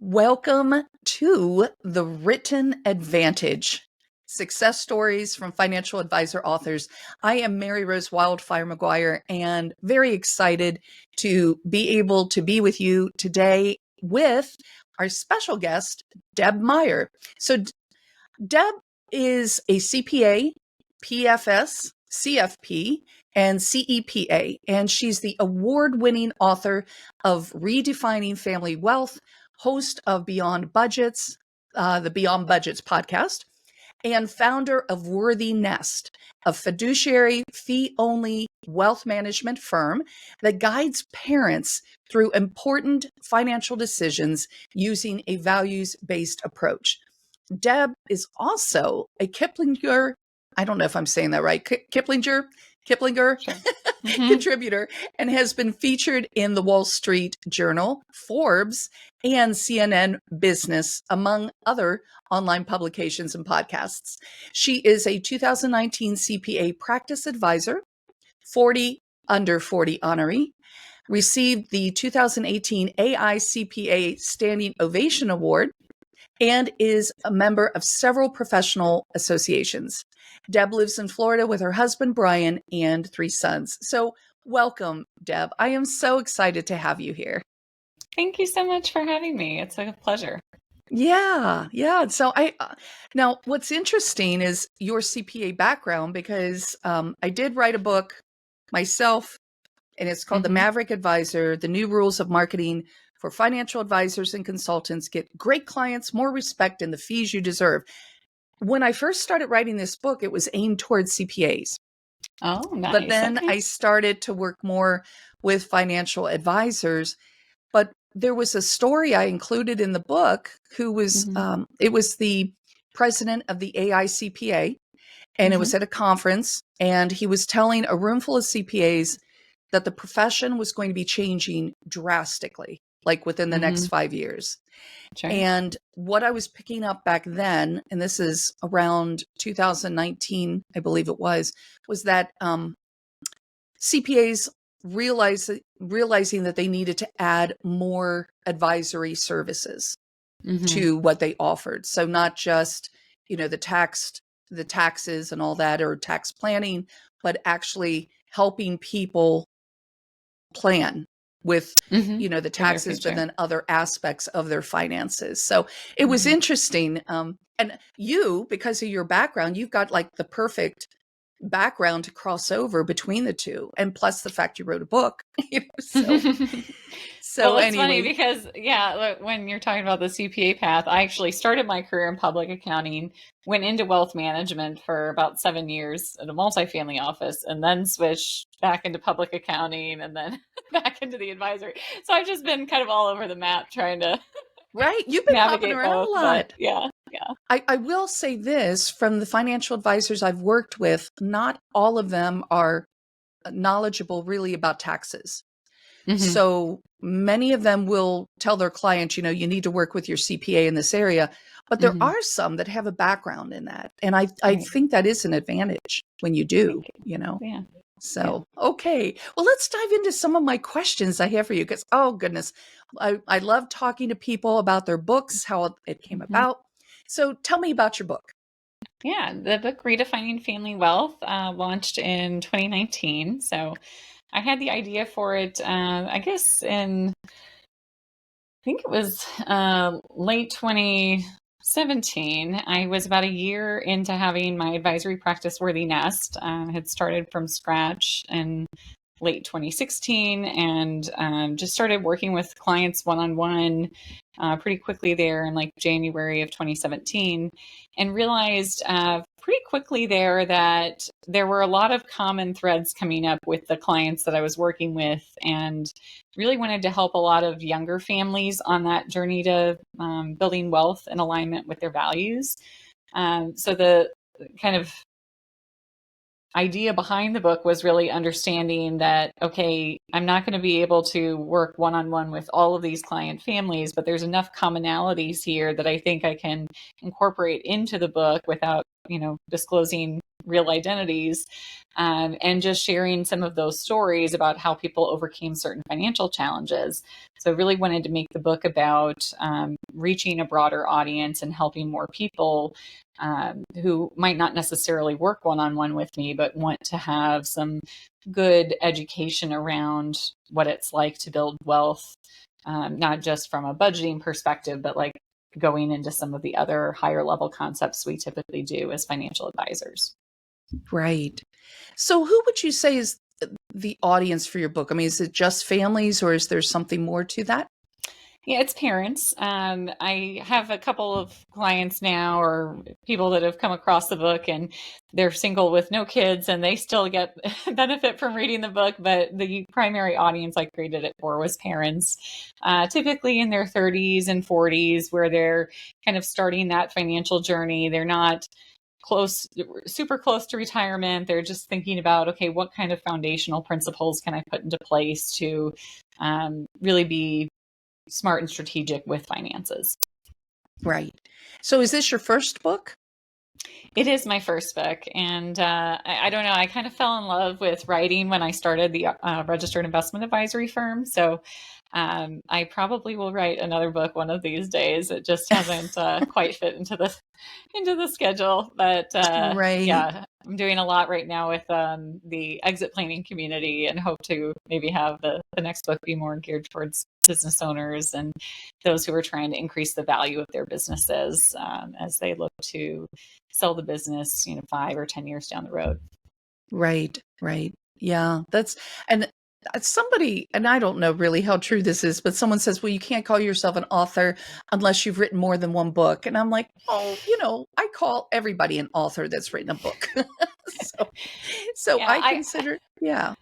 Welcome to The Written Advantage, Success Stories from Financial Advisor Authors. I am Mary Rose Wildfire McGuire and very excited to be able to be with you today with our special guest, Deb Meyer. So Deb is a CPA, PFS, CFP, and CEPA, and she's the award-winning author of Redefining Family Wealth, host of Beyond Budgets, the Beyond Budgets podcast, and founder of WorthyNest, a fiduciary fee-only wealth management firm that guides parents through important financial decisions using a values-based approach. Deb is also a Kiplinger, I don't know if I'm saying that right, Kiplinger Sure. contributor, and has been featured in the Wall Street Journal, Forbes, and CNN Business, among other online publications and podcasts. She is a 2019 CPA practice advisor, 40 under 40 honoree, received the 2018 AI CPA Standing Ovation Award, and is a member of several professional associations. Deb lives in Florida with her husband, Brian, and 3 sons. So welcome, Deb. I am so excited to have you here. Thank you so much for having me. It's a pleasure. Yeah. So now what's interesting is your CPA background, because I did write a book myself, and it's called The Maverick Advisor, The New Rules of Marketing for Financial Advisors and Consultants. Get great clients, more respect, and the fees you deserve. When I first started writing this book, it was aimed towards CPAs. Oh, nice. But then Okay. I started to work more with financial advisors. But there was a story I included in the book who was, it was the president of the AI CPA, and it was at a conference, and he was telling a room full of CPAs that the profession was going to be changing drastically, like within the next 5 years. Sure. And what I was picking up back then, and this is around 2019, I believe it was that CPAs realizing that they needed to add more advisory services to what they offered. So not just, the taxes and all that, or tax planning, but actually helping people plan with, the taxes, but then other aspects of their finances. So it was interesting. And you, because of your background, you've got like the perfect background to cross over between the two. And plus the fact you wrote a book. So Well, it's anyway. funny because, look, when you're talking about the CPA path, I actually started my career in public accounting, went into wealth management for about 7 years at a multifamily office, and then switched back into public accounting and then back into the advisory. So I've just been kind of all over the map trying to You've been hopping navigate around both, a lot. Yeah. I will say this, from the financial advisors I've worked with, not all of them are knowledgeable really about taxes. So many of them will tell their clients, you need to work with your CPA in this area. But there are some that have a background in that. And I think that is an advantage when you do, Yeah. So, okay. Well, let's dive into some of my questions I have for you, because, oh goodness, I love talking to people about their books, how it came about. So tell me about your book. Yeah, the book Redefining Family Wealth launched in 2019. So I had the idea for it, I guess I think it was late 2017. I was about a year into having my advisory practice, WorthyNest. Had started from scratch in late 2016 and just started working with clients one-on-one pretty quickly there in like January of 2017, and realized pretty quickly there that there were a lot of common threads coming up with the clients that I was working with, and really wanted to help a lot of younger families on that journey to building wealth in alignment with their values. So the kind of idea behind the book was really understanding that, okay, I'm not going to be able to work one-on-one with all of these client families, but there's enough commonalities here that I think I can incorporate into the book without, disclosing real identities, and just sharing some of those stories about how people overcame certain financial challenges. So I really wanted to make the book about reaching a broader audience and helping more people who might not necessarily work one-on-one with me, but want to have some good education around what it's like to build wealth, not just from a budgeting perspective, but like going into some of the other higher level concepts we typically do as financial advisors. Right. So who would you say is the audience for your book? I mean, is it just families or is there something more to that? Yeah, it's parents. I have a couple of clients now, or people that have come across the book, and they're single with no kids, and they still get benefit from reading the book. But the primary audience I created it for was parents, typically in their 30s and 40s, where they're kind of starting that financial journey. They're not super close to retirement. They're just thinking about, okay, what kind of foundational principles can I put into place to really be smart and strategic with finances. Right. So is this your first book? It is my first book. And I don't know, I kind of fell in love with writing when I started the registered investment advisory firm. So I probably will write another book one of these days. It just hasn't quite fit into the schedule. But Right. yeah, I'm doing a lot right now with the exit planning community, and hope to maybe have the next book be more geared towards business owners and those who are trying to increase the value of their businesses as they look to sell the business, 5 or 10 years down the road. Right. Right. Yeah. And somebody, and I don't know really how true this is, but someone says, well, you can't call yourself an author unless you've written more than one book. And I'm like, oh, I call everybody an author that's written a book. so Yeah, I consider, yeah.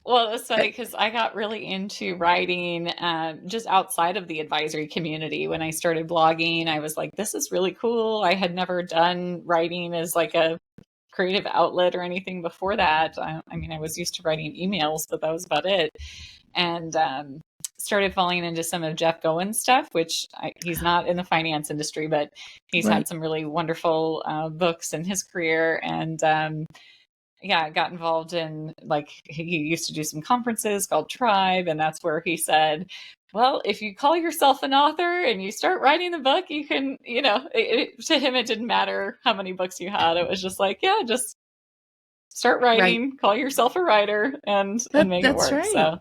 Well, it's funny because I got really into writing just outside of the advisory community. When I started blogging, I was like, this is really cool. I had never done writing as like a creative outlet or anything before that. I mean, I was used to writing emails, but that was about it. And started falling into some of Jeff Gowen's stuff, which he's not in the finance industry, but he's Right. had some really wonderful books in his career. And yeah, got involved in, like, he used to do some conferences called Tribe, and that's where he said, well, if you call yourself an author and you start writing the book, you can, to him, it didn't matter how many books you had. It was just like, yeah, just start writing, Right. call yourself a writer, and make it That's work. right. So,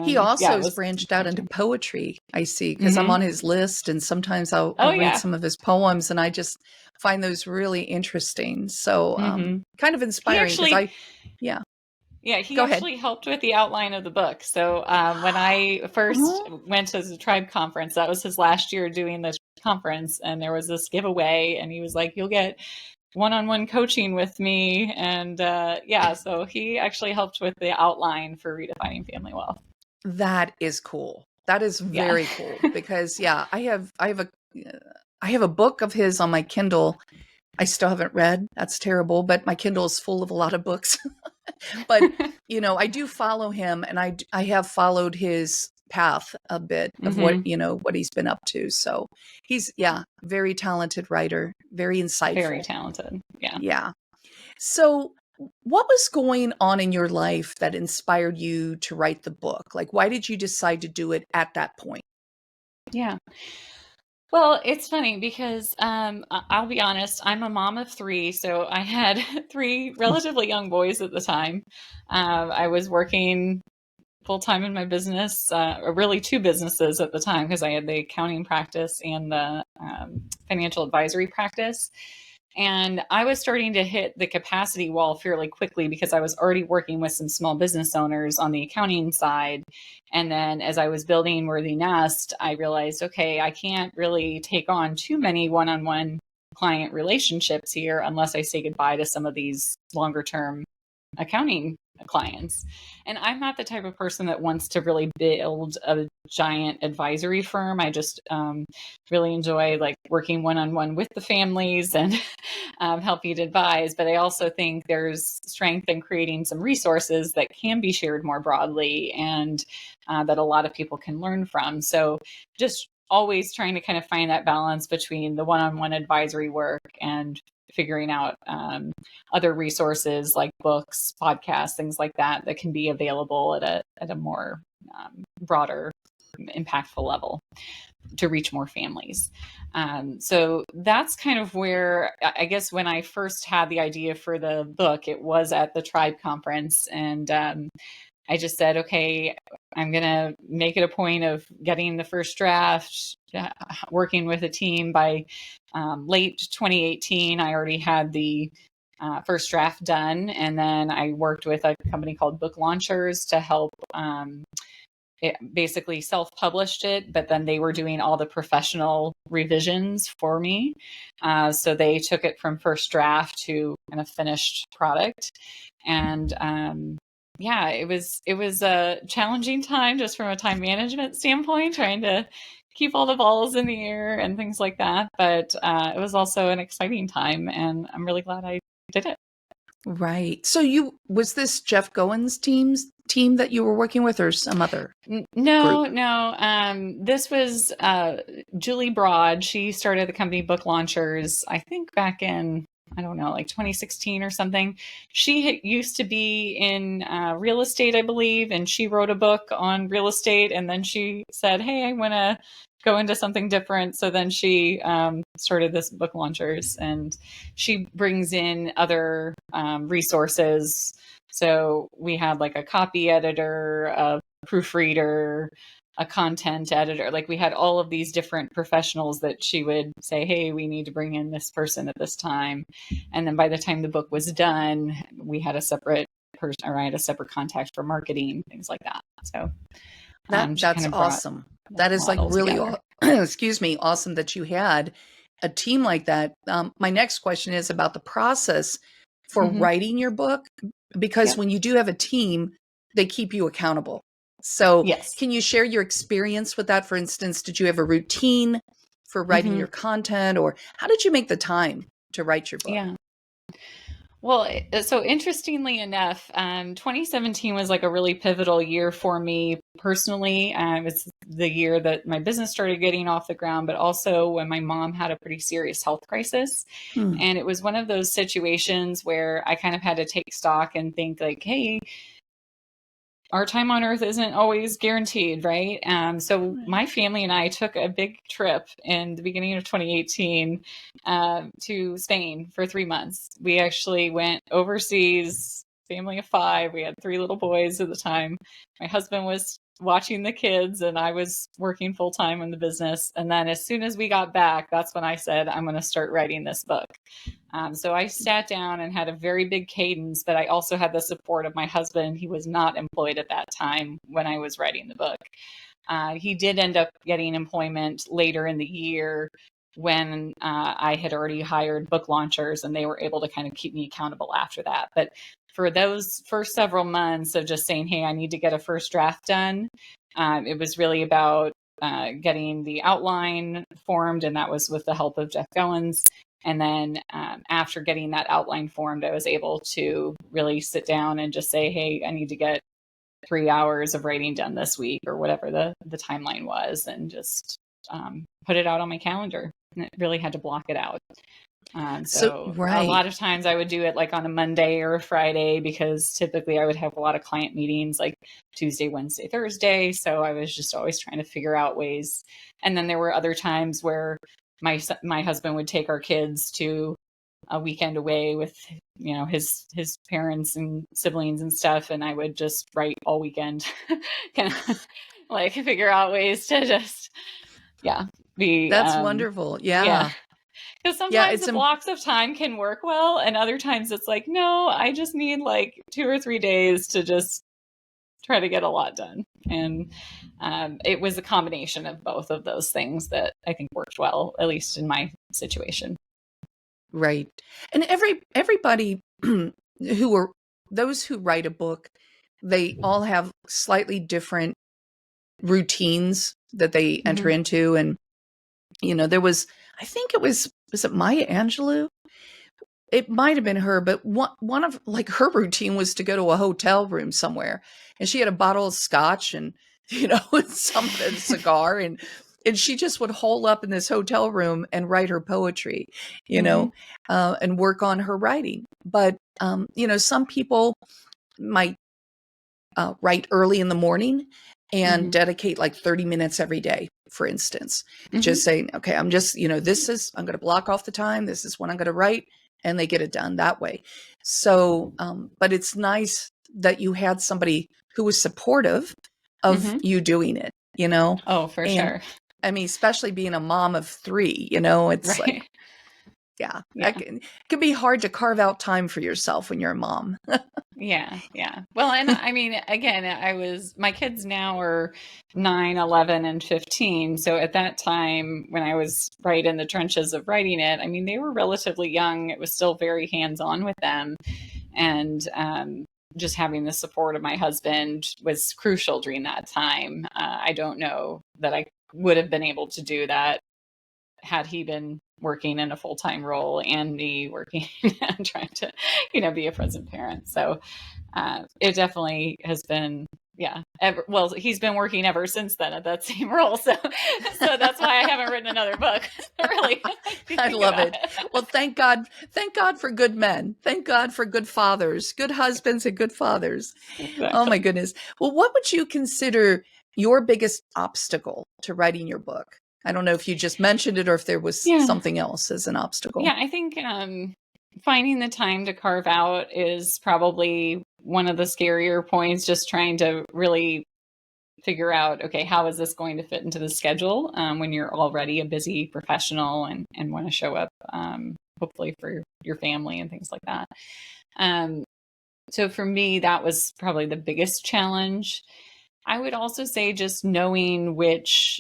He yeah, also it has was branched out into challenging. poetry, I see, because I'm on his list, and sometimes I'll Oh, read yeah. some of his poems, and I just find those really interesting. So, kind of He inspiring because actually, yeah, Yeah, he go ahead. actually helped with the outline of the book. So when I first Oh, went to the Tribe conference, that was his last year doing the conference, and there was this giveaway, and he was like, "You'll get one-on-one coaching with me," and yeah, so he actually helped with the outline for Redefining Family Wealth. that is cool. That is Yeah. very cool because yeah, I have a book of his on my Kindle. I still haven't read. That's terrible, but my Kindle is full of a lot of books. But, I do follow him, and I have followed his path a bit of what, hmm what he's been up to. So he's, yeah, very talented writer, very Very insightful. talented. Yeah. Yeah. So what was going on in your life that inspired you to write the book? Like, why did you decide to do it at that point? Yeah. Well, it's funny because I'll be honest, I'm a mom of three, so I had three relatively young boys at the time. I was working full time in my business, or really two businesses at the time, because I had the accounting practice and the financial advisory practice. And I was starting to hit the capacity wall fairly quickly because I was already working with some small business owners on the accounting side. And then as I was building WorthyNest, I realized, okay, I can't really take on too many one-on-one client relationships here unless I say goodbye to some of these longer term accounting clients. And I'm not the type of person that wants to really build a giant advisory firm. I just really enjoy like working one-on-one with the families and helping to advise. But I also think there's strength in creating some resources that can be shared more broadly and that a lot of people can learn from. So just always trying to kind of find that balance between the one-on-one advisory work and figuring out other resources like books, podcasts, things like that that can be available at a more broader, impactful level to reach more families. So that's kind of where I guess when I first had the idea for the book, it was at the Tribe conference, and I just said, okay, I'm going to make it a point of getting the first draft, working with a team by late 2018. I already had the first draft done. And then I worked with a company called Book Launchers to help. It basically self-published it, but then they were doing all the professional revisions for me. So they took it from first draft to kind of finished product. And yeah, it was a challenging time just from a time management standpoint, trying to keep all the balls in the air and things like that. But it was also an exciting time, and I'm really glad I did it. Right. So was this Jeff Goins team that you were working with, or some other No, group? no. This was Julie Broad. She started the company Book Launchers, I think back in, I don't know, like 2016 or something. She used to be in real estate, I believe, and she wrote a book on real estate. And then she said, hey, I want to go into something different. So then she started this Book Launchers, and she brings in other resources. So we had like a copy editor, a proofreader, a content editor. Like we had all of these different professionals that she would say, hey, we need to bring in this person at this time. And then by the time the book was done, we had a separate person, or I had a separate contact for marketing, things like that. So she That's kind of brought awesome. that That is like model really, together. excuse me, awesome that you had a team like that. My next question is about the process for Mm-hmm. writing your book, because Yep. when you do have a team, they keep you accountable. So Yes. can you share your experience with that? For instance, did you have a routine for writing Mm-hmm. your content, or how did you make the time to write your book? Yeah. Well, so interestingly enough, 2017 was like a really pivotal year for me personally. It's the year that my business started getting off the ground, but also when my mom had a pretty serious health crisis. Hmm. And it was one of those situations where I kind of had to take stock and think like, hey, our time on earth isn't always guaranteed, right? So my family and I took a big trip in the beginning of 2018 to Spain for 3 months. We actually went overseas, family of five. We had three little boys at the time. My husband was watching the kids, and I was working full time in the business. And then as soon as we got back, that's when I said, I'm going to start writing this book. So I sat down and had a very big cadence, but I also had the support of my husband. He was not employed at that time when I was writing the book. He did end up getting employment later in the year when I had already hired Book Launchers, and they were able to kind of keep me accountable after that. But for those first several months of just saying, hey, I need to get a first draft done, it was really about getting the outline formed, and that was with the help of Jeff Goins. And then after getting that outline formed, I was able to really sit down and just say, hey, I need to get 3 hours of writing done this week, or whatever the timeline was, and just put it out on my calendar. And it really had to block it out. So a Right. lot of times I would do it like on a Monday or a Friday, because typically I would have a lot of client meetings like Tuesday, Wednesday, Thursday. So I was just always trying to figure out ways. And then there were other times where my husband would take our kids to a weekend away with his parents and siblings and stuff, and I would just write all weekend, kind of like figure out ways to just be That's wonderful. yeah, Yeah. because Yeah. sometimes the blocks of time can work well, and other times it's like, no, I just need like 2 or 3 days to just try to get a lot done. And it was a combination of both of those things that I think worked well, at least in my situation. Right. And everybody those who write a book, they all have slightly different routines that they enter into. And, there was, I think was it Maya Angelou? It might have been her, but one of like her routine was to go to a hotel room somewhere, and she had a bottle of scotch and some of a cigar, and she just would hole up in this hotel room and write her poetry, and work on her writing. But some people might write early in the morning and dedicate like 30 minutes every day, for instance, just saying, okay, I'm just, I'm going to block off the time. This is when I'm going to write, and they get it done that way. So, but it's nice that you had somebody who was supportive of you doing it, Oh, for sure. I mean, especially being a mom of 3, it's right. like, yeah. It can be hard to carve out time for yourself when you're a mom. Yeah. Well, and I mean, again, my kids now are 9, 11, and 15. So at that time, when I was right in the trenches of writing it, I mean, they were relatively young. It was still very hands-on with them. And just having the support of my husband was crucial during that time. I don't know that I would have been able to do that had he been working in a full-time role and me working and trying to, be a present parent. So it definitely has been, he's been working ever since then at that same role. So that's why I haven't written another book. Really. I love it. Well, thank God for good men. Thank God for good fathers, good husbands and good fathers. Exactly. Oh my goodness. Well, what would you consider your biggest obstacle to writing your book? I don't know if you just mentioned it or if there was something else as an obstacle. Yeah, I think finding the time to carve out is probably one of the scarier points, just trying to really figure out, okay, how is this going to fit into the schedule when you're already a busy professional and want to show up, hopefully for your family and things like that. So for me, that was probably the biggest challenge. I would also say just knowing which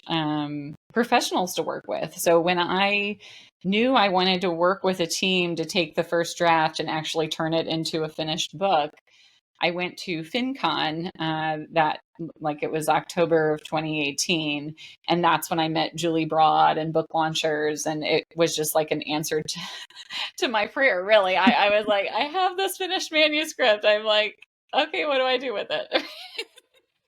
professionals to work with. So when I knew I wanted to work with a team to take the first draft and actually turn it into a finished book, I went to FinCon it was October of 2018. And that's when I met Julie Broad and book launchers. And it was just like an answer to my prayer, really. I was like, I have this finished manuscript. I'm like, okay, what do I do with it?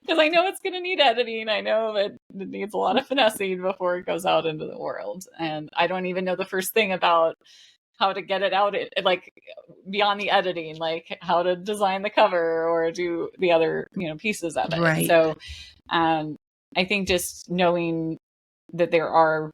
Because I know it's going to need editing. I know that it needs a lot of finessing before it goes out into the world. And I don't even know the first thing about how to get it out, like beyond the editing, like how to design the cover or do the other, pieces of it. Right. So I think just knowing that there are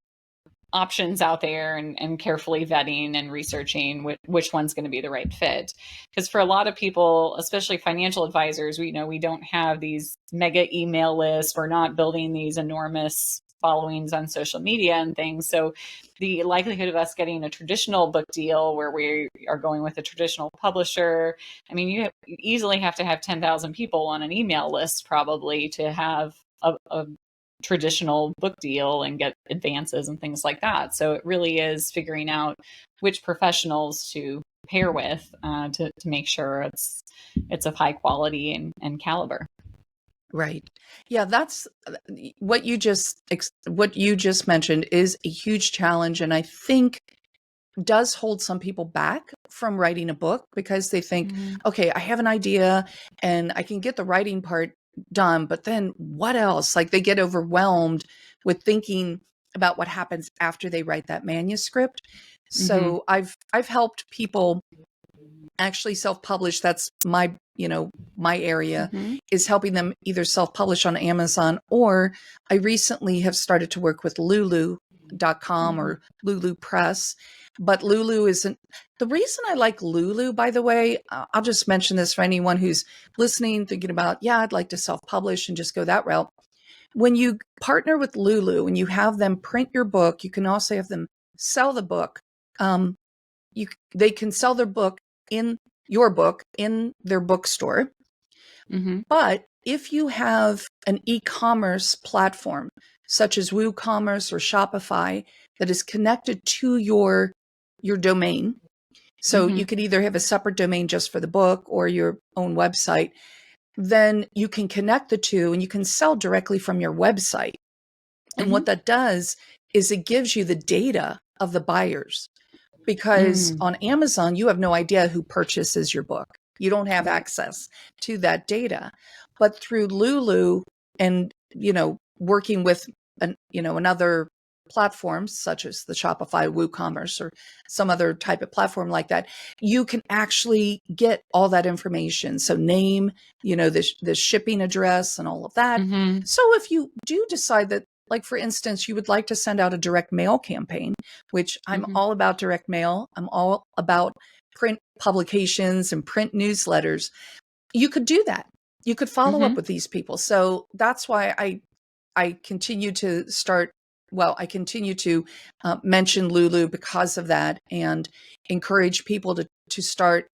options out there and carefully vetting and researching which one's going to be the right fit. Because for a lot of people, especially financial advisors, we don't have these mega email lists. We're not building these enormous followings on social media and things. So the likelihood of us getting a traditional book deal where we are going with a traditional publisher, I mean, you easily have to have 10,000 people on an email list probably to have a traditional book deal and get advances and things like that. So it really is figuring out which professionals to pair with to make sure it's of high quality and caliber. Right. Yeah, that's what you just mentioned is a huge challenge, and I think does hold some people back from writing a book because they think, okay, I have an idea and I can get the writing part done, but then what else? Like they get overwhelmed with thinking about what happens after they write that manuscript. So I've helped people actually self-publish. That's my area is helping them either self-publish on Amazon, or I recently have started to work with Lulu.com or Lulu Press. But Lulu isn't the reason I like Lulu, by the way. I'll just mention this for anyone who's listening, thinking about, I'd like to self-publish and just go that route. When you partner with Lulu and you have them print your book, you can also have them sell the book. They can sell their book in their bookstore. But if you have an e-commerce platform such as WooCommerce or Shopify that is connected to your domain, so you could either have a separate domain just for the book or your own website, then you can connect the two and you can sell directly from your website. And what that does is it gives you the data of the buyers, because on Amazon, you have no idea who purchases your book. You don't have access to that data. But through Lulu and, working with another platforms such as the Shopify, WooCommerce, or some other type of platform like that, you can actually get all that information. So name, the shipping address and all of that. So if you do decide that, like, for instance, you would like to send out a direct mail campaign, which I'm all about direct mail. I'm all about print publications and print newsletters. You could do that. You could follow up with these people. So that's why I continue to mention Lulu because of that, and encourage people to start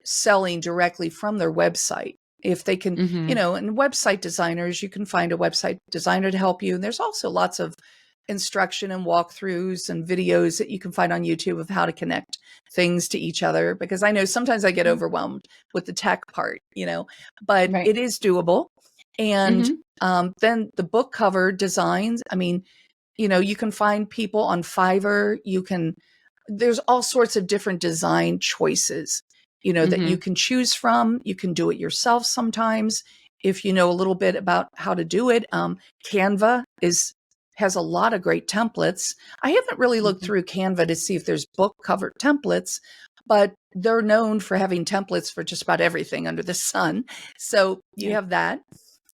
selling directly from their website. If they can, and website designers, you can find a website designer to help you. And there's also lots of instruction and walkthroughs and videos that you can find on YouTube of how to connect things to each other, because I know sometimes I get overwhelmed with the tech part, but it is doable. And then the book cover designs, you can find people on Fiverr. There's all sorts of different design choices, that you can choose from. You can do it yourself sometimes if you know a little bit about how to do it. Canva has a lot of great templates. I haven't really looked through Canva to see if there's book cover templates, but they're known for having templates for just about everything under the sun. So you have that.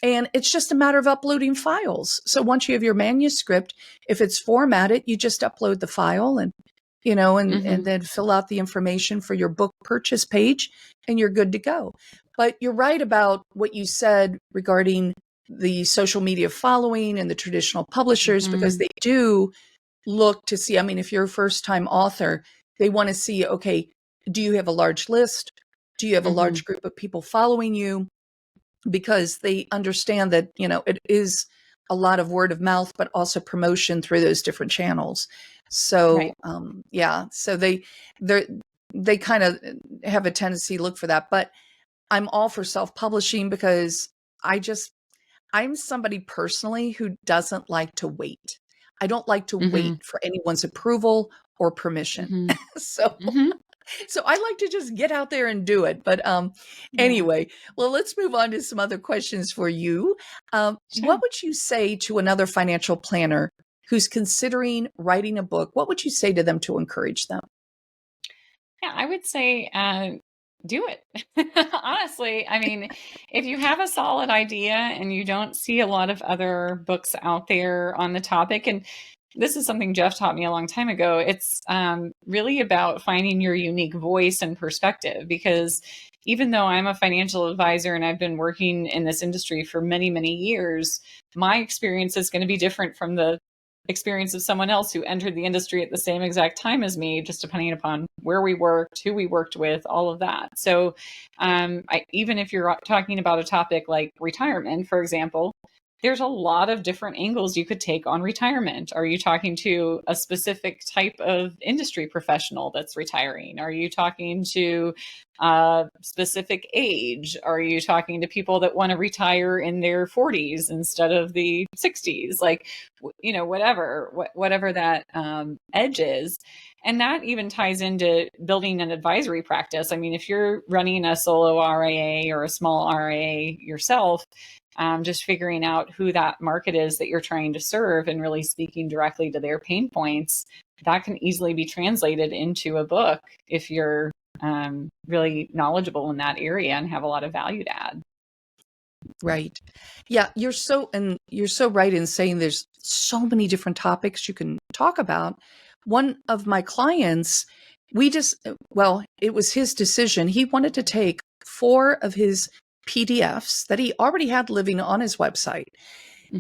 And it's just a matter of uploading files. So once you have your manuscript, if it's formatted, you just upload the file and then fill out the information for your book purchase page, and you're good to go. But you're right about what you said regarding the social media following and the traditional publishers, because they do look to see, if you're a first-time author, they want to see, okay, do you have a large list? Do you have a large group of people following you? Because they understand that, it is a lot of word of mouth, but also promotion through those different channels. So, so they kind of have a tendency to look for that. But I'm all for self-publishing, because I'm somebody personally who doesn't like to wait. I don't like to wait for anyone's approval or permission. So I like to just get out there and do it. But anyway, well, let's move on to some other questions for you. What would you say to another financial planner who's considering writing a book? What would you say to them to encourage them? Yeah, I would say do it. Honestly, if you have a solid idea and you don't see a lot of other books out there on the topic, and this is something Jeff taught me a long time ago, it's really about finding your unique voice and perspective. Because even though I'm a financial advisor and I've been working in this industry for many, many years, my experience is going to be different from the experience of someone else who entered the industry at the same exact time as me, just depending upon where we worked, who we worked with, all of that. So even if you're talking about a topic like retirement, for example, there's a lot of different angles you could take on retirement. Are you talking to a specific type of industry professional that's retiring? Are you talking to a specific age? Are you talking to people that want to retire in their 40s instead of the 60s? Like, whatever that edge is. And that even ties into building an advisory practice. If you're running a solo RIA or a small RIA yourself, just figuring out who that market is that you're trying to serve and really speaking directly to their pain points, that can easily be translated into a book if you're really knowledgeable in that area and have a lot of value to add. Right. Yeah, you're so right in saying there's so many different topics you can talk about. One of my clients, it was his decision. He wanted to take 4 of his PDFs that he already had living on his website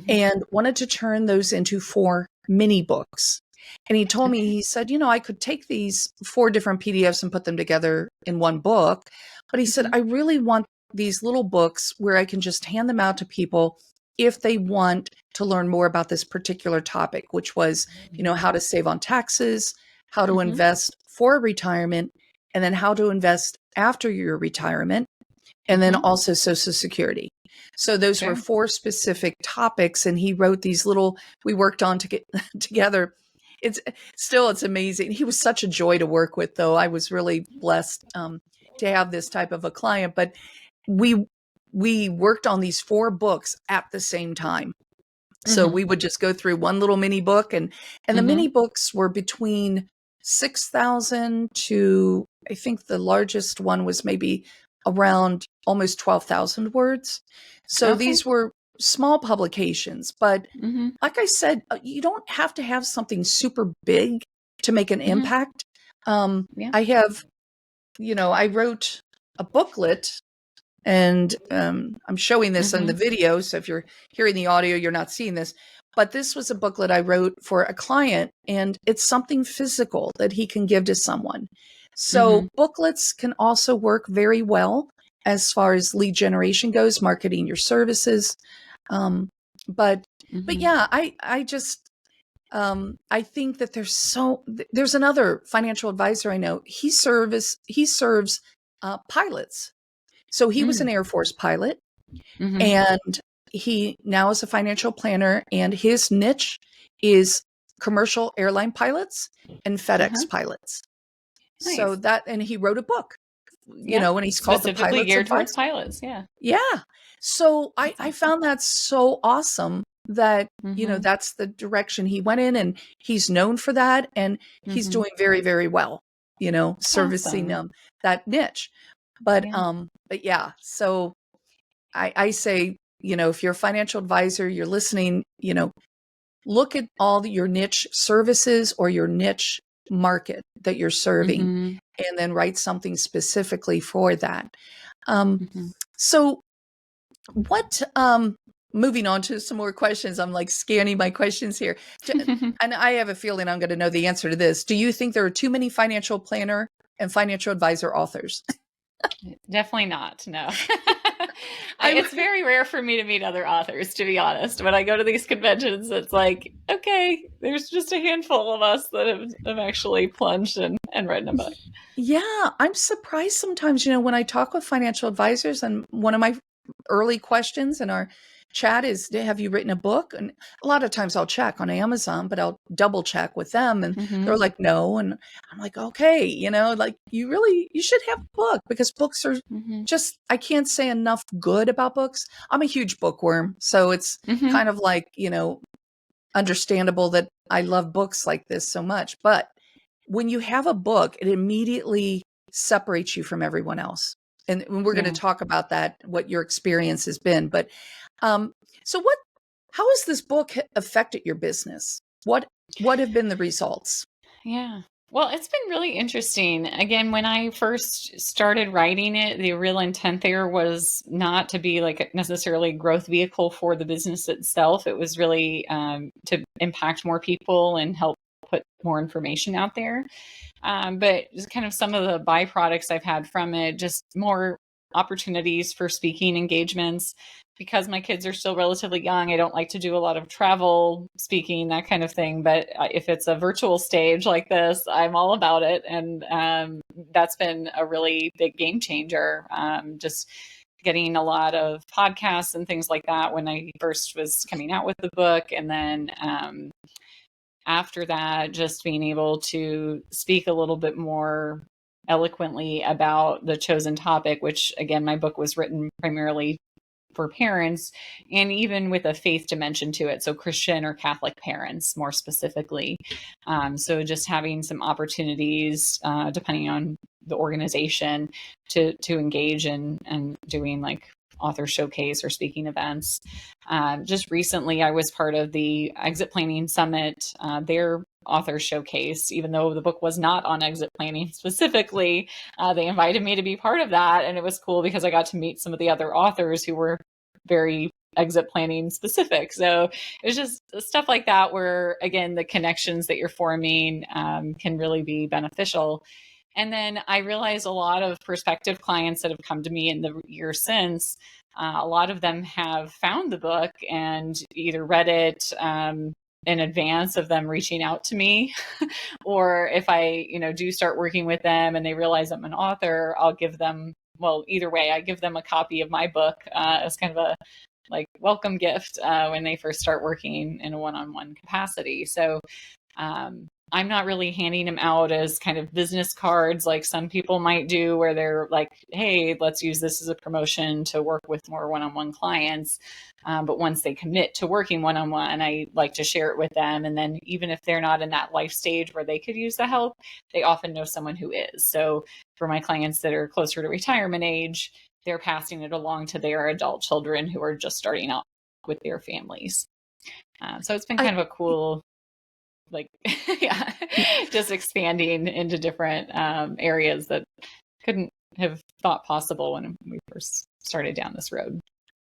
and wanted to turn those into 4 mini books. And he told me, he said, I could take these 4 different PDFs and put them together in one book. But he said, I really want these little books where I can just hand them out to people if they want to learn more about this particular topic, which was, how to save on taxes, how to invest for retirement, and then how to invest after your retirement. and then also Social Security. So those were Sure. 4 specific topics, and he wrote these little, we worked on to get together. It's amazing. He was such a joy to work with, though. I was really blessed to have this type of a client, but we worked on these 4 books at the same time. So we would just go through one little mini book, and the mini books were between 6,000 to, I think the largest one was maybe around almost 12,000 words. So these were small publications, but like I said, you don't have to have something super big to make an impact. I have, I wrote a booklet, and I'm showing this in the video. So if you're hearing the audio, you're not seeing this. But this was a booklet I wrote for a client, and it's something physical that he can give to someone. So booklets can also work very well as far as lead generation goes, marketing your services. But yeah, I just, I think that there's another financial advisor I know. He serves pilots. So he was an Air Force pilot, and he now is a financial planner, and his niche is commercial airline pilots and FedEx pilots. Nice. So and he wrote a book, and he's called The Specifically Pilot's geared Advice. towards pilots. Yeah. Yeah. So I found that so awesome that, that's the direction he went in, and he's known for that. And he's doing very, very well, servicing that niche. But yeah, so I say, if you're a financial advisor, you're listening, look at all your niche services or your niche market that you're serving, and then write something specifically for that. So what, moving on to some more questions, I'm like scanning my questions here. And I have a feeling I'm going to know the answer to this. Do you think there are too many financial planner and financial advisor authors? Definitely not. No. It's very rare for me to meet other authors, to be honest. When I go to these conventions, it's like, okay, there's just a handful of us that have actually plunged and written a book. Yeah, I'm surprised sometimes, when I talk with financial advisors, and one of my early questions in our chat is, have you written a book? And a lot of times I'll check on Amazon, but I'll double check with them, and they're like, no. And I'm like, okay, like you should have a book, because books are just, I can't say enough good about books. I'm a huge bookworm. So it's kind of like, understandable that I love books like this so much. But when you have a book, it immediately separates you from everyone else. And we're going to talk about that, what your experience has been. But so how has this book affected your business? What have been the results? Yeah. Well, it's been really interesting. Again, when I first started writing it, the real intent there was not to be like necessarily a growth vehicle for the business itself. It was really to impact more people and help put more information out there. But just kind of some of the byproducts I've had from it, just more opportunities for speaking engagements. Because my kids are still relatively young, I don't like to do a lot of travel, speaking, that kind of thing. But if it's a virtual stage like this, I'm all about it. And that's been a really big game changer. Just getting a lot of podcasts and things like that when I first was coming out with the book. And then after that, just being able to speak a little bit more eloquently about the chosen topic, which again, my book was written primarily for parents, and even with a faith dimension to it. So Christian or Catholic parents, more specifically. So just having some opportunities, depending on the organization, to engage in and doing like author showcase or speaking events. Just recently, I was part of the Exit Planning Summit, their author showcase. Even though the book was not on exit planning specifically, they invited me to be part of that. And it was cool because I got to meet some of the other authors who were very exit planning specific. So it was just stuff like that where, again, the connections that you're forming can really be beneficial. And then I realized a lot of prospective clients that have come to me in the year since, a lot of them have found the book and either read it in advance of them reaching out to me, or if I, do start working with them and they realize I'm an author, I'll give them well, either way, I give them a copy of my book as kind of a like welcome gift when they first start working in a one-on-one capacity. So I'm not really handing them out as kind of business cards like some people might do, where they're like, hey, let's use this as a promotion to work with more one-on-one clients. But once they commit to working one-on-one, I like to share it with them. And then even if they're not in that life stage where they could use the help, they often know someone who is. So for my clients that are closer to retirement age, they're passing it along to their adult children who are just starting out with their families. So it's been I, kind of a cool, like, yeah, just expanding into different areas that couldn't have thought possible when we first started down this road.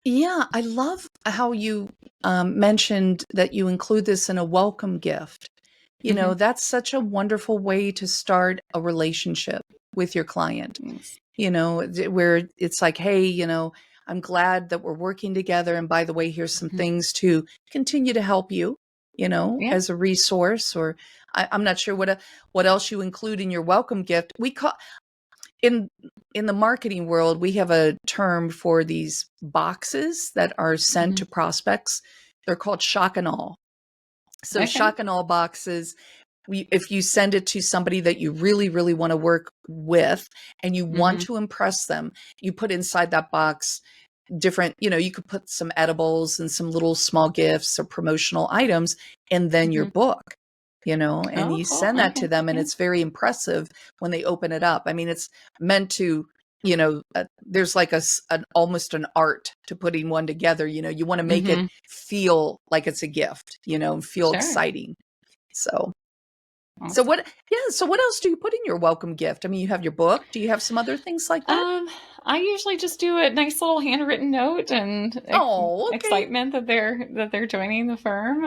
yeah, I love how you mentioned that you include this in a welcome gift. Mm-hmm. That's such a wonderful way to start a relationship with your client, Yes. where it's like, hey, I'm glad that we're working together. And by the way, here's some Mm-hmm. things to continue to help you, Yeah. as a resource. Or I'm not sure what else you include in your welcome gift. We call in the marketing world, we have a term for these boxes that are sent Mm-hmm. to prospects. They're called shock and awe. So Okay. shock and awe boxes, if you send it to somebody that you really, really want to work with and you want Mm-hmm. to impress them, you put inside that box different, you could put some edibles and some little small gifts or promotional items, and then your Mm-hmm. book, and Oh, you cool. send that to Okay. them, and Yeah. it's very impressive when they open it up. I mean, it's meant to, there's like almost an art to putting one together. You want to make it Mm-hmm. feel like it's a gift, and feel Sure. exciting. So, so Awesome. what, yeah. So what else do you put in your welcome gift? I mean, you have your book. Do you have some other things like that? Um, I usually just do a nice little handwritten note and Oh, okay. excitement that they're joining the firm.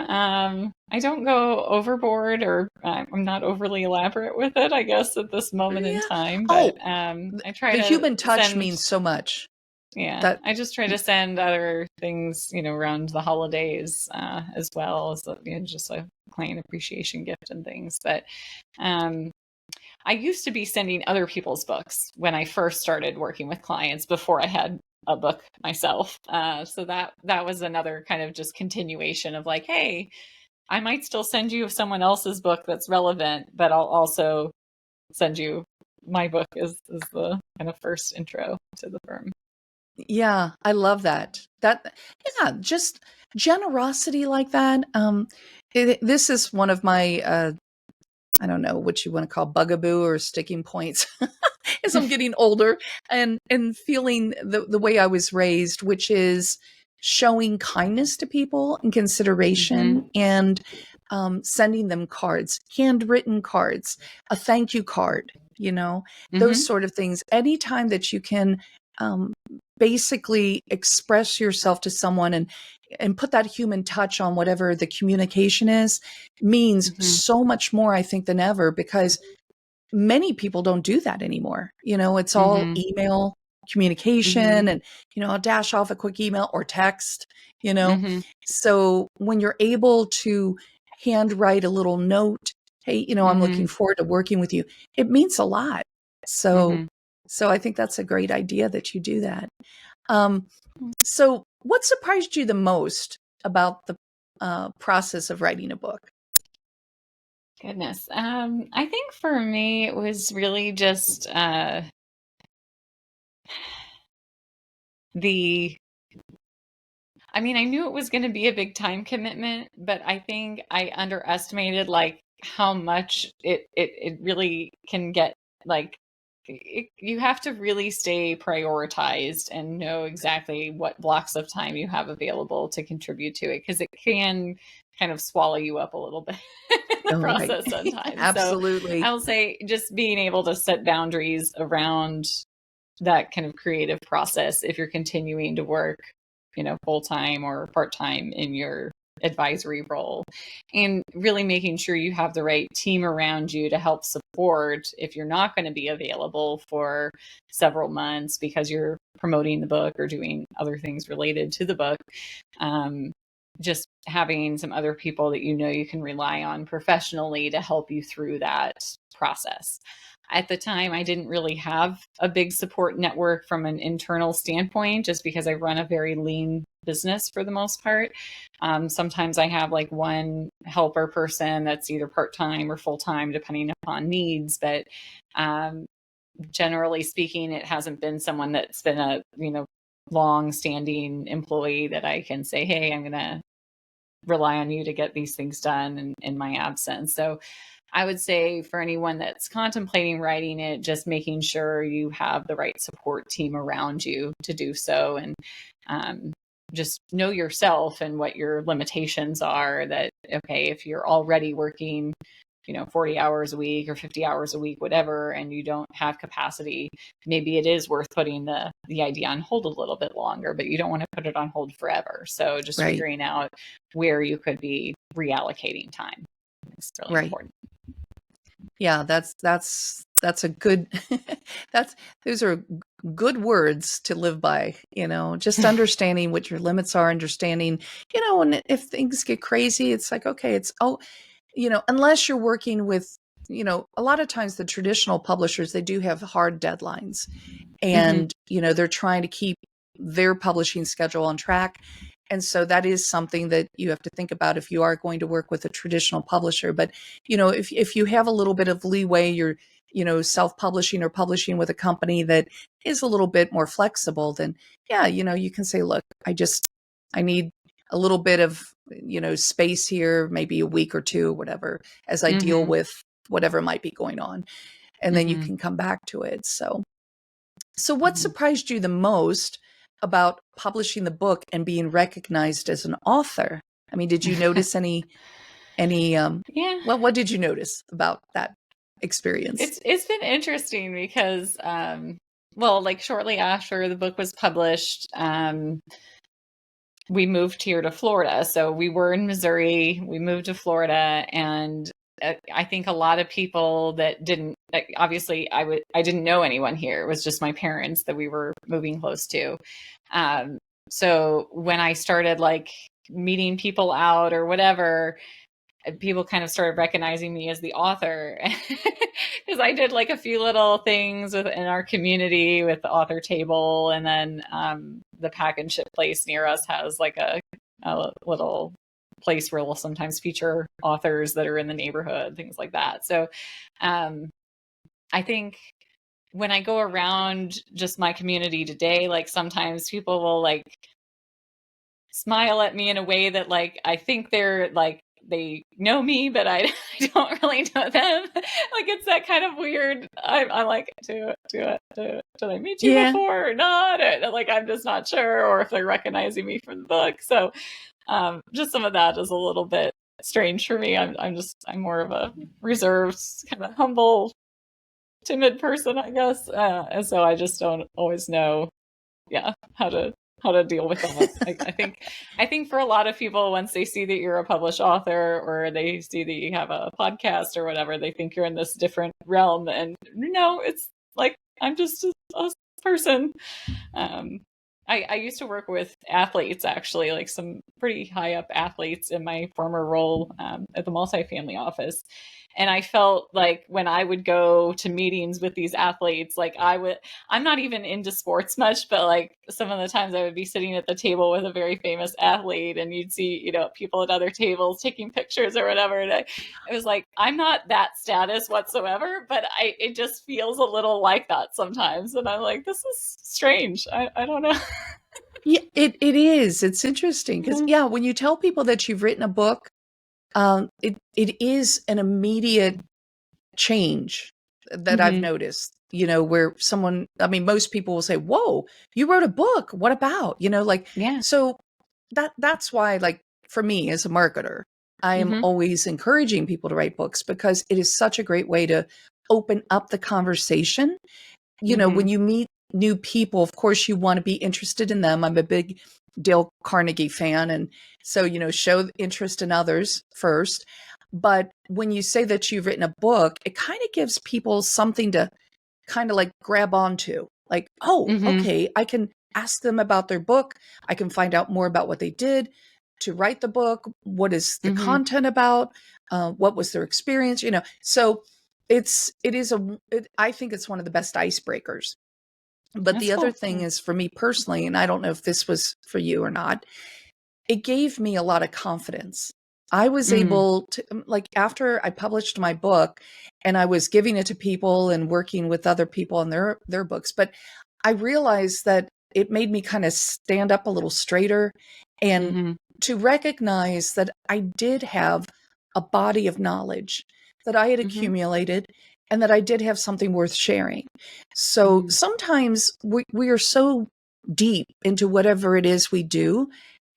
I don't go overboard, or I'm not overly elaborate with it, I guess, at this moment in Yeah. time. But Oh, I try the to human touch send, means so much. yeah, That I just try to send other things, around the holidays as well as just a client appreciation gift and things. But um, I used to be sending other people's books when I first started working with clients before I had a book myself. So that was another kind of just continuation of like, hey, I might still send you someone else's book that's relevant, but I'll also send you my book as the kind of first intro to the firm. Yeah, I love that. Yeah, just generosity like that. This is one of my, I don't know what you want to call bugaboo or sticking points as I'm getting older and feeling the way I was raised, which is showing kindness to people and consideration, Mm-hmm. and sending them cards, handwritten cards, a thank you card, those Mm-hmm. sort of things. Anytime that you can um, basically express yourself to someone and put that human touch on whatever the communication is, means Mm-hmm. so much more, I think, than ever, because many people don't do that anymore. It's all Mm-hmm. email Mm-hmm. communication, and, I'll dash off a quick email or text, you know. Mm-hmm. So when you're able to handwrite a little note, hey, I'm Mm-hmm. looking forward to working with you, it means a lot. So, Mm-hmm. so I think that's a great idea that you do that. Um, so what surprised you the most about the process of writing a book? Goodness. I think for me it was really just the I mean, I knew it was going to be a big time commitment, but I think I underestimated like how much it really can get like you have to really stay prioritized and know exactly what blocks of time you have available to contribute to it, because it can kind of swallow you up a little bit in the All right. process sometimes. So Absolutely. I'll say just being able to set boundaries around that kind of creative process if you're continuing to work, full time or part time in your advisory role, and really making sure you have the right team around you to help support if you're not going to be available for several months because you're promoting the book or doing other things related to the book. Um, just having some other people that you can rely on professionally to help you through that process. At the time, I didn't really have a big support network from an internal standpoint, just because I run a very lean business for the most part. Sometimes I have like one helper person that's either part-time or full-time, depending upon needs. But generally speaking, it hasn't been someone that's been a, long-standing employee that I can say, hey, I'm going to rely on you to get these things done in my absence. So I would say for anyone that's contemplating writing it, just making sure you have the right support team around you to do so. And just know yourself and what your limitations are. That, okay, if you're already working 40 hours a week or 50 hours a week, whatever, and you don't have capacity, maybe it is worth putting the idea on hold a little bit longer, but you don't want to put it on hold forever. So just Right. figuring out where you could be reallocating time is really important. Yeah, that's a good those are good words to live by, just understanding what your limits are, understanding, and if things get crazy, it's like, okay, unless you're working with, a lot of times the traditional publishers, they do have hard deadlines, and, they're trying to keep their publishing schedule on track. And so that is something that you have to think about if you are going to work with a traditional publisher. But, if you have a little bit of leeway, you're, self-publishing or publishing with a company that is a little bit more flexible, then yeah, you can say, look, I need a little bit of, space here, maybe a week or two, whatever, as I deal with whatever might be going on. And then you can come back to it. So what surprised you the most about publishing the book and being recognized as an author? I mean, did you notice any, Yeah. well, what did you notice about that experience? It's been interesting because, like shortly after the book was published, we moved here to Florida. So we were in Missouri, we moved to Florida, and I think a lot of people that didn't, obviously I didn't know anyone here. It was just my parents that we were moving close to. So when I started like meeting people out or whatever, people kind of started recognizing me as the author, because I did like a few little things in our community with the author table. And then the pack and ship place near us has like a little place where we'll sometimes feature authors that are in the neighborhood, things like that. So I think when I go around just my community today, like sometimes people will like smile at me in a way that like I think they're like they know me, but I don't really know them. Like it's that kind of weird. I'm like, did I meet you before or not? Or, like I'm just not sure, or if they're recognizing me from the book. So just some of that is a little bit strange for me. I'm more of a reserved, kind of humble, timid person, I guess, and so I just don't always know, how to deal with that. I think for a lot of people, once they see that you're a published author or they see that you have a podcast or whatever, they think you're in this different realm. And no, it's like I'm just a person. I used to work with athletes, actually, like some pretty high up athletes in my former role at the multifamily office. And I felt like when I would go to meetings with these athletes, like I'm not even into sports much, but like some of the times I would be sitting at the table with a very famous athlete and you'd see, people at other tables taking pictures or whatever. And it was like, I'm not that status whatsoever, but it just feels a little like that sometimes. And I'm like, this is strange. I don't know. Yeah, it is. It's interesting because, when you tell people that you've written a book, it is an immediate change that I've noticed, where most people will say, whoa, you wrote a book. What about, so that's why, like, for me as a marketer, I am always encouraging people to write books because it is such a great way to open up the conversation. When you meet new people, of course, you want to be interested in them. I'm a big Dale Carnegie fan. And so, show interest in others first. But when you say that you've written a book, it kind of gives people something to kind of like grab onto. Like, oh, okay, I can ask them about their book. I can find out more about what they did. to write the book? What is the Mm-hmm. content about? What was their experience? So I think it's one of the best icebreakers. But That's the other cool. thing Yeah. is, for me personally, and I don't know if this was for you or not, it gave me a lot of confidence. I was Mm-hmm. able to, like, after I published my book and I was giving it to people and working with other people on their books, but I realized that it made me kind of stand up a little straighter and Mm-hmm. to recognize that I did have a body of knowledge that I had Mm-hmm. accumulated and that I did have something worth sharing. So Mm-hmm. sometimes we are so deep into whatever it is we do.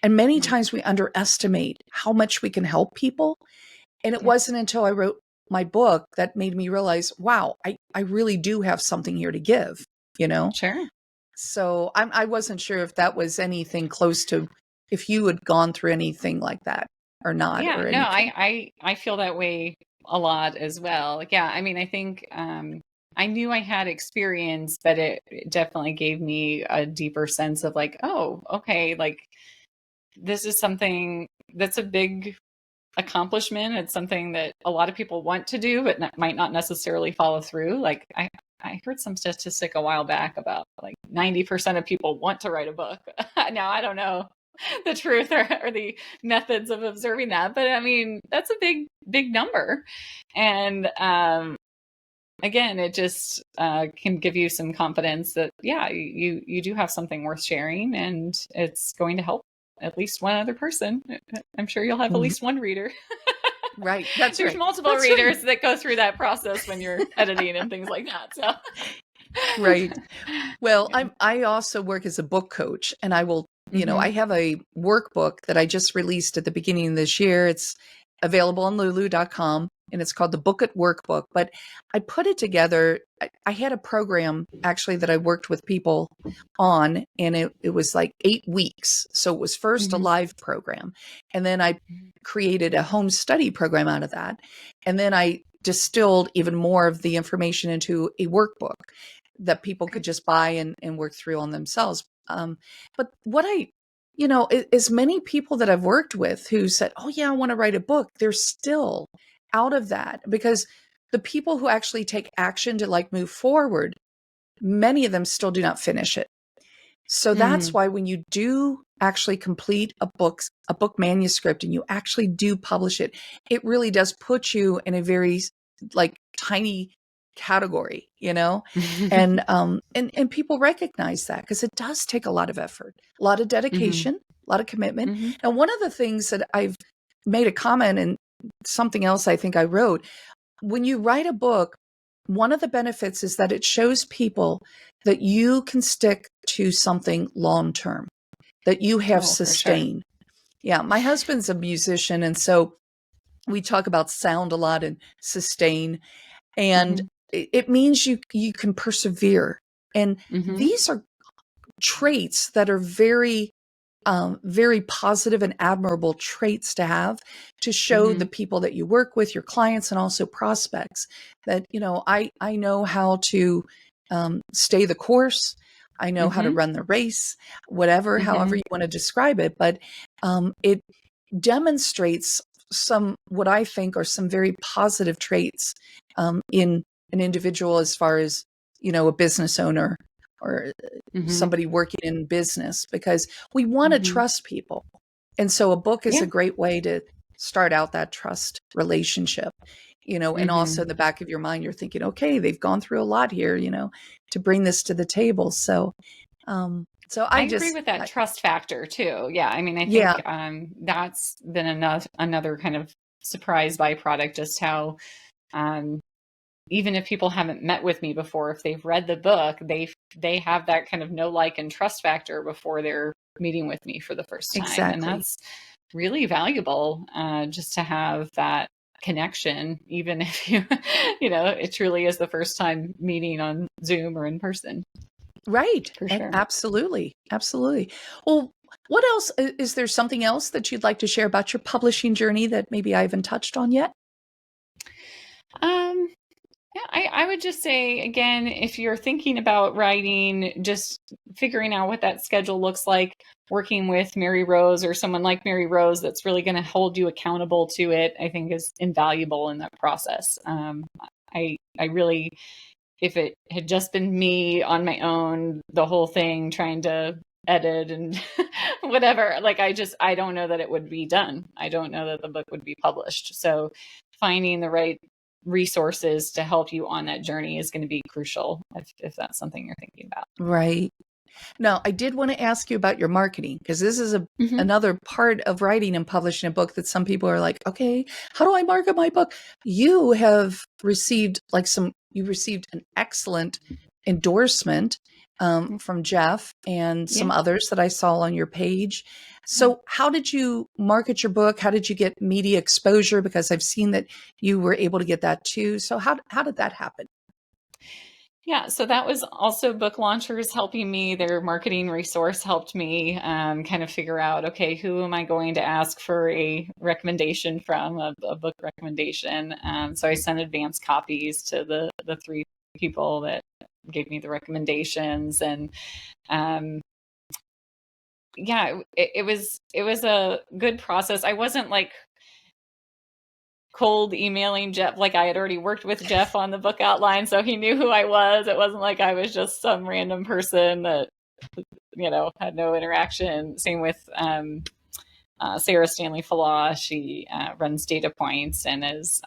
And many Right. times we underestimate how much we can help people. And it Yeah. wasn't until I wrote my book that made me realize, wow, I really do have something here to give, you know? Sure. So I wasn't sure if that was anything close to, if you had gone through anything like that or not, Yeah. or No, anything. I feel that way a lot as well. Yeah. I mean, I think I knew I had experience, but it definitely gave me a deeper sense of like, oh, okay, like this is something that's a big accomplishment. It's something that a lot of people want to do, but might not necessarily follow through. Like I heard some statistic a while back about like 90% of people want to write a book. Now, I don't know the truth or the methods of observing that, but I mean, that's a big number. And again, it just can give you some confidence that, yeah, you do have something worth sharing and it's going to help at least one other person. I'm sure you'll have at Mhm. least one reader. Right. That's There's right. multiple That's right. readers that go through that process when you're editing and things like that. So, Right. Well, yeah. I also work as a book coach, and I will, Hmm. I have a workbook that I just released at the beginning of this year. It's available on lulu.com and it's called the Book It Workbook. But I put it together. I had a program actually that I worked with people on, and it was like 8 weeks. So it was first a Hmm. live program, and then I created a home study program out of that. And then I distilled even more of the information into a workbook that people could Okay. just buy and work through on themselves. But what as many people that I've worked with who said, oh, yeah, I want to write a book, they're still out of that because the people who actually take action to like move forward, many of them still do not finish it. So that's Mm. why when you do actually complete a book manuscript and you actually do publish it, it really does put you in a very like tiny category, and people recognize that because it does take a lot of effort, a lot of Hmm. dedication, a lot of commitment. Hmm. And one of the things that I've made a comment and something else I think I wrote, when you write a book, one of the benefits is that it shows people that you can stick to something long term, that you have Oh, for sure. sustain. Yeah, my husband's a musician, and so we talk about sound a lot and sustain, and Hmm. it means you can persevere. And Hmm. these are traits that are very positive and admirable traits to have to show the Hmm. people that you work with, your clients, and also prospects that, I know how to stay the course. I know how to Hmm. run the race, whatever, however Hmm. you want to describe it. But it demonstrates what I think are some very positive traits in an individual as far as, a business owner or Hmm. somebody working in business, because we want to Hmm. trust people. And so a book is Yeah. a great way to start out that trust relationship, and also Hmm. in the back of your mind, you're thinking, okay, they've gone through a lot here, to bring this to the table. So I agree with that trust factor too. Yeah. I mean, I yeah, think that's been another kind of surprise byproduct, just how um, even if people haven't met with me before, if they've read the book, they have that kind of know, like, and trust factor before they're meeting with me for the first time, and exactly. that's really valuable. Just to have that connection, even if it truly is the first time meeting on Zoom or in person, Right. for sure. Absolutely. Absolutely. Well, what else? Is there something else that you'd like to share about your publishing journey that maybe I haven't touched on yet? Um, Yeah, I would just say, again, if you're thinking about writing, just figuring out what that schedule looks like. working with Mary Rose or someone like Mary Rose that's really going to hold you accountable to it, I think is invaluable in that process. I really, if it had just been me on my own, the whole thing trying to edit and whatever, like I don't know that it would be done. I don't know that the book would be published. So finding the right resources to help you on that journey is going to be crucial if that's something you're thinking about. Right. Now, I did want to ask you about your marketing, because this is another part of writing and publishing a book that some people are like, okay, how do I market my book? You have received you received an excellent endorsement from Jeff and some others that I saw on your page. So how did you market your book? How did you get media exposure? Because I've seen that you were able to get that too. So how did that happen? Yeah, so that was also book launchers helping me. Their marketing resource helped me kind of figure out, okay, who am I going to ask for a recommendation from, a book recommendation? So I sent advance copies to the three people that gave me the recommendations. And yeah, it was a good process. I wasn't like cold emailing Jeff. Like, I had already worked with Jeff on the book outline, so he knew who I was. It wasn't like I was just some random person that, had no interaction. Same with Sarah Stanley Fallaw. She runs Data Points and is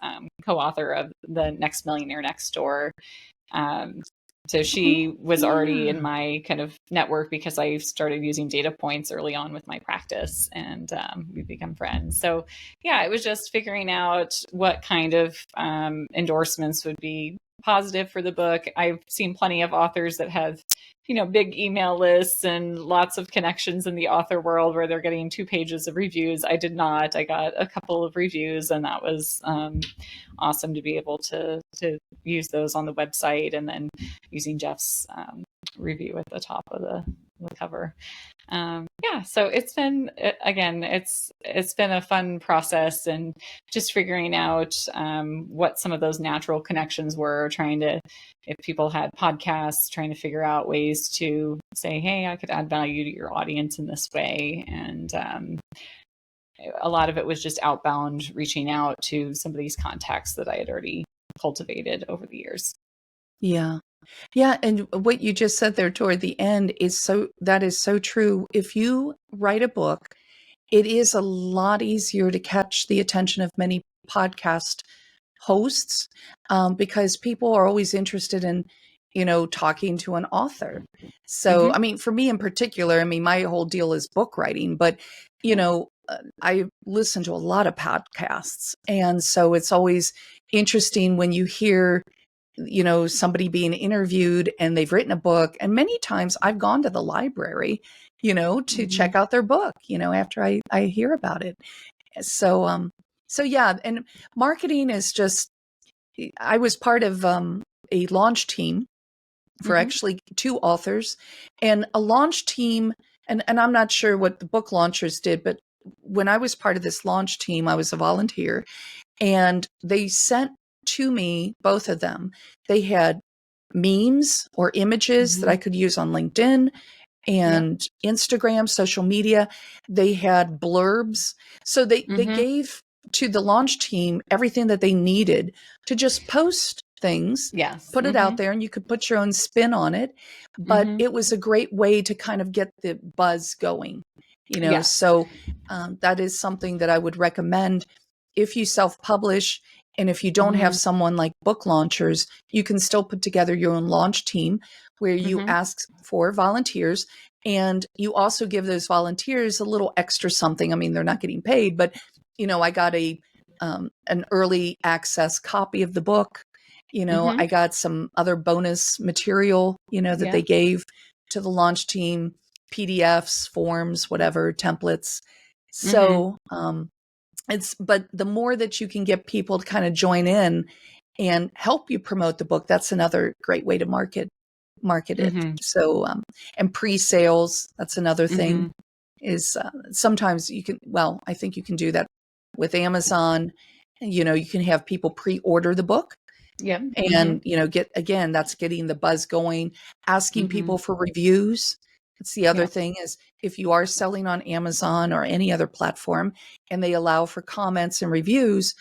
co-author of The Next Millionaire Next Door. So she was already in my kind of network because I started using Data Points early on with my practice, and we've become friends. So yeah, it was just figuring out what kind of endorsements would be positive for the book. I've seen plenty of authors that have, big email lists and lots of connections in the author world where they're getting 2 pages of reviews. I did not. I got a couple of reviews, and that was awesome to be able to use those on the website, and then using Jeff's review at the top of the cover. So it's been, again, it's been a fun process, and just figuring out what some of those natural connections were, if people had podcasts, trying to figure out ways to say, hey, I could add value to your audience in this way. And a lot of it was just outbound, reaching out to some of these contacts that I had already cultivated over the years. Yeah. Yeah. And what you just said there toward the end is so true. If you write a book, it is a lot easier to catch the attention of many podcast hosts, because people are always interested in, talking to an author. So, I mean, for me in particular, my whole deal is book writing, but, I listen to a lot of podcasts. And so it's always interesting when you hear, somebody being interviewed and they've written a book. And many times I've gone to the library, to check out their book, after I hear about it. So, yeah. And marketing is just, I was part of a launch team for actually 2 authors, and a launch team. And I'm not sure what the book launchers did, but when I was part of this launch team, I was a volunteer, and they sent to me, both of them, they had memes or images that I could use on LinkedIn and Instagram, social media. They had blurbs. So they gave to the launch team everything that they needed to just post things, put it out there, and you could put your own spin on it. But it was a great way to kind of get the buzz going, So that is something that I would recommend if you self-publish. And if you don't have someone like book launchers, you can still put together your own launch team where you ask for volunteers, and you also give those volunteers a little extra something. I mean, they're not getting paid, but I got an early access copy of the book. I got some other bonus material, that they gave to the launch team, PDFs, forms, whatever, templates. So, but the more that you can get people to kind of join in and help you promote the book, that's another great way to market it. So, and pre-sales, that's another thing, is sometimes I think you can do that with Amazon. You can have people pre-order the book. And, that's getting the buzz going, asking people for reviews. It's the other Yeah. thing is if you are selling on Amazon or any other platform and they allow for comments and reviews,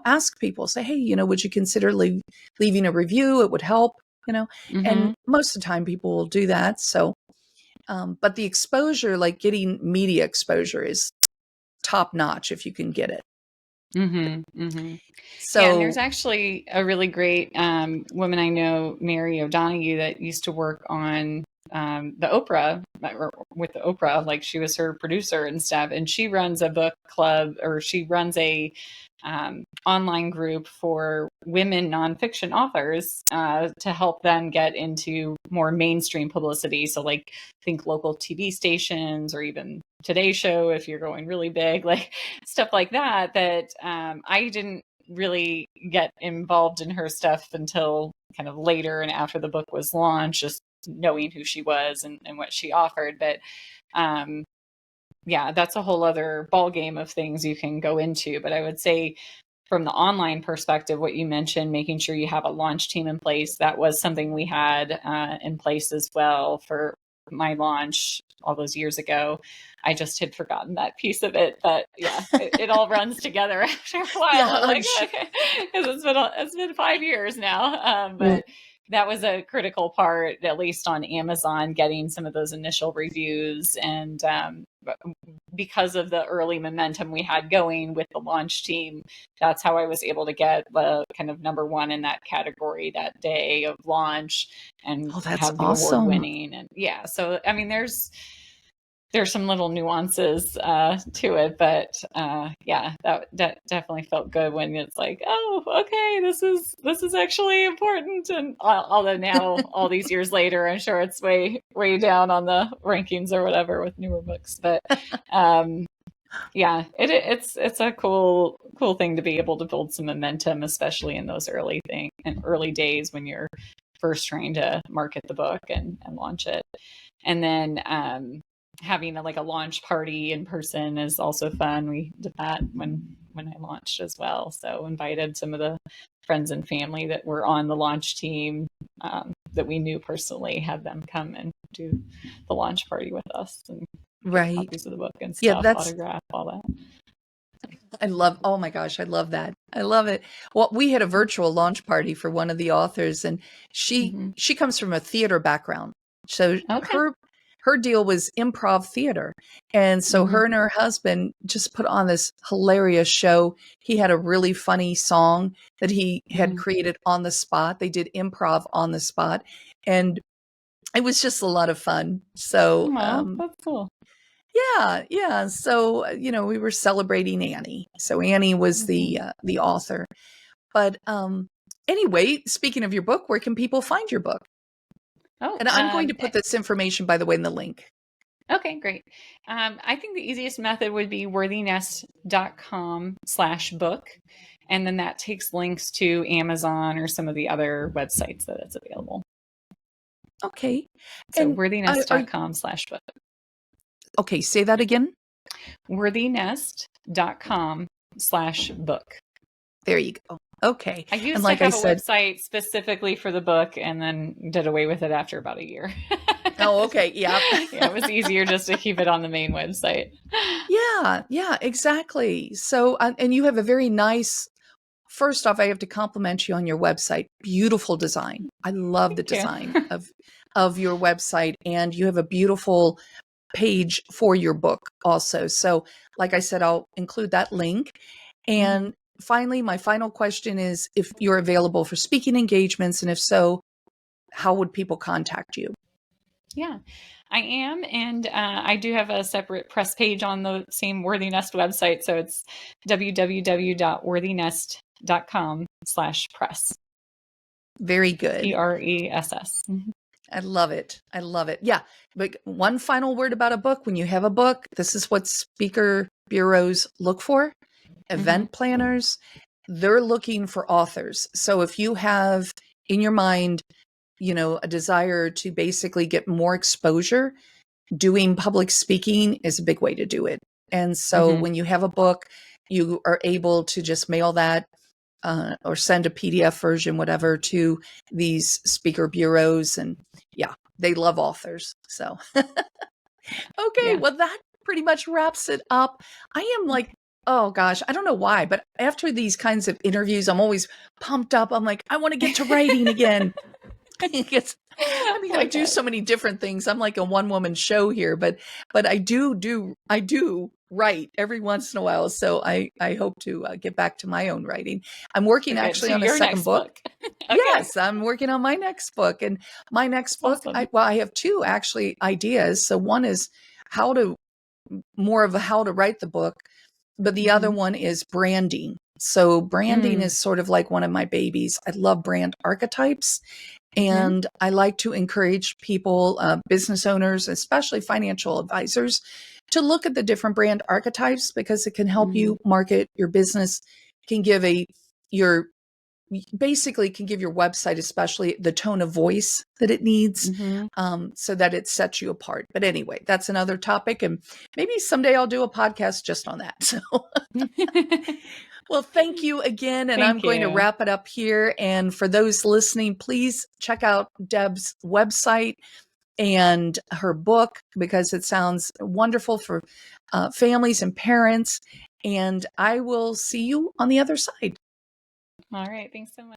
ask people, say, hey, would you consider leaving a review? It would help, Mm-hmm. and most of the time people will do that. So, but the exposure, like getting media exposure, is top notch if you can get it. Mm-hmm. Mm-hmm. Yeah, and there's So, actually a really great woman I know, Mary O'Donoghue, that used to work on the Oprah, or with the Oprah. Like she was her producer and stuff, and she runs a book club, or she runs a online group for women nonfiction authors to help them get into more mainstream publicity. So, like, think local TV stations or even Today Show if you're going really big, like stuff like that. That I didn't really get involved in her stuff until kind of later and after the book was launched, just knowing who she was and what she offered. But um, yeah, that's a whole other ball game of things you can go into. But I would say from the online perspective, what you mentioned, making sure you have a launch team in place, that was something we had in place as well for my launch all those years ago. I just had forgotten that piece of it, but yeah, it all runs together after a while. yeah, I'm like, okay, because it's been 5 years now. But that was a critical part, at least on Amazon, getting some of those initial reviews. And because of the early momentum we had going with the launch team, that's how I was able to get the kind of number one in that category that day of launch and oh, that's have the award awesome. winning. And yeah, so I mean, there's some little nuances to it, but yeah, that definitely felt good when it's like, oh, okay, this is actually important. And although now, all these years later, I'm sure it's way down on the rankings or whatever with newer books, but yeah, it's a cool thing to be able to build some momentum, especially in those early days when you're first trying to market the book and launch it. And then having a launch party in person is also fun. We did that when I launched as well. So invited some of the friends and family that were on the launch team that we knew personally, had them come and do the launch party with us and get Right. copies of the book and Yeah, stuff, that's autograph, all that. oh my gosh, I love that. I love it. Well, we had a virtual launch party for one of the authors, and she Mm-hmm. she comes from a theater background. So Okay. her deal was improv theater. And so Mm-hmm. her and her husband just put on this hilarious show. He had a really funny song that he had Mm-hmm. created on the spot. They did improv on the spot, and it was just a lot of fun. So, Oh, that's cool. yeah, yeah. So, we were celebrating Annie. So Annie was Mm-hmm. the author. But anyway, speaking of your book, where can people find your book? Oh, And I'm going to put this information, by the way, in the link. okay, great. I think the easiest method would be worthynest.com/book. And then that takes links to Amazon or some of the other websites that it's available. Okay. So And worthynest.com/book. okay, say that again. worthynest.com/book. There you go. Okay. I And used to like I have a said, website specifically for the book and then did away with it after about a year. oh, okay. Yeah. Yeah, it was easier just to keep it on the main website. Yeah, yeah, exactly. So, and you have a very nice, first off, I have to compliment you on your website. Beautiful design. I love the Thank you. design of your website, and you have a beautiful page for your book also. So, like I said, I'll include that link. Mm-hmm. And finally, my final question is if you're available for speaking engagements, and if so, how would people contact you? Yeah, I am. And I do have a separate press page on the same Worthy Nest website. So it's www.worthynest.com/press. Very good. PRESS. Mm-hmm. I love it. I love it. Yeah. But one final word about a book. When you have a book, this is what speaker bureaus look for, Mm-hmm. event planners. They're looking for authors. So if you have in your mind, a desire to basically get more exposure, doing public speaking is a big way to do it. And so Mm-hmm. when you have a book, you are able to just mail that or send a PDF version, whatever, to these speaker bureaus. And yeah, they love authors. So, okay, Yeah. well, that pretty much wraps it up. I am like, oh gosh, I don't know why, but after these kinds of interviews, I'm always pumped up. I'm like, I want to get to writing again. I do so many different things. I'm like a one-woman show here, but I do write every once in a while. So I hope to get back to my own writing. I'm working actually on a second book. Okay. Yes, I'm working on my next book, and my next book. Awesome. I have two actually ideas. So one is how to write the book, but the other one is branding. So branding is sort of like one of my babies. I love brand archetypes. And I like to encourage people, business owners, especially financial advisors, to look at the different brand archetypes because it can help you market your business, can give your website, especially the tone of voice that it needs, so that it sets you apart. But anyway, that's another topic. And maybe someday I'll do a podcast just on that. So well, thank you again. And I'm going to wrap it up here. And for those listening, please check out Deb's website and her book because it sounds wonderful for families and parents. And I will see you on the other side. All right. Thanks so much.